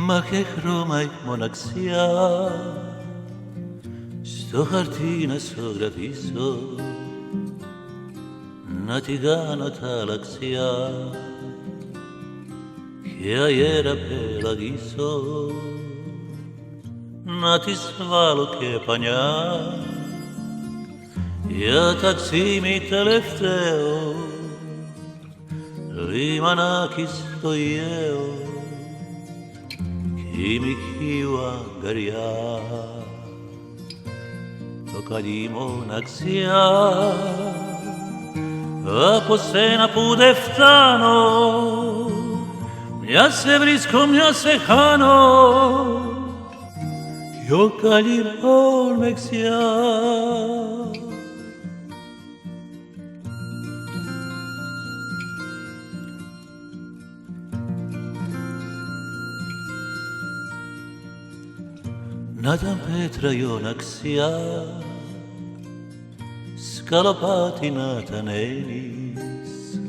Μα και χρώμα η μοναξιά, στο χαρτί να ζωγραφίσω, να τη κάνω ταλαξιά και αέρα πελαγίσω, να της βάλω και πανιά για ταξίμι τελευταίο, λιμανάκι στο Ιαίο κι η μικρή αγκαριά. Το καλή μοναξιά από σένα που δεν φτάνω, μια σε βρίσκω, μια σε χάνω, πιο καλή μοναξιά. Να ήταν πέτρα η οναξιά, σκαλοπάτι να ήταν Έλλης,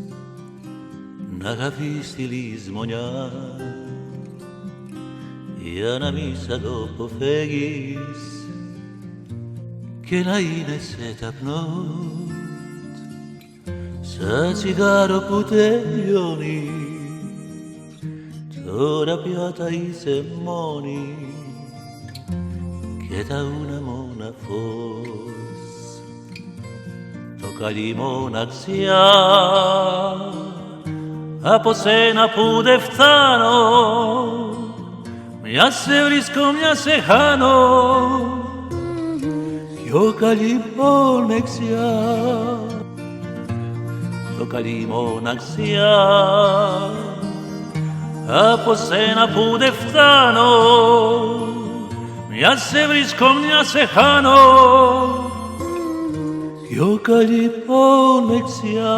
να γαβείς τη λησμονιά, για να μη σ' αποφεύγεις και να είναι σε ταπνότ, σαν τσιγάρο που τελειώνει, τώρα πια τα είσαι μόνη και τα ούνα μόνα φως. Το καλή μοναξιά από σένα που δεν φτάνω, μια σε βρίσκω, μια σε χάνω, πιο καλή μοναξιά. Το καλή μοναξιά από σένα που δεν φτάνω, μια σε βρίσκω, μια σε χάνω, πιο καλή μοναξιά.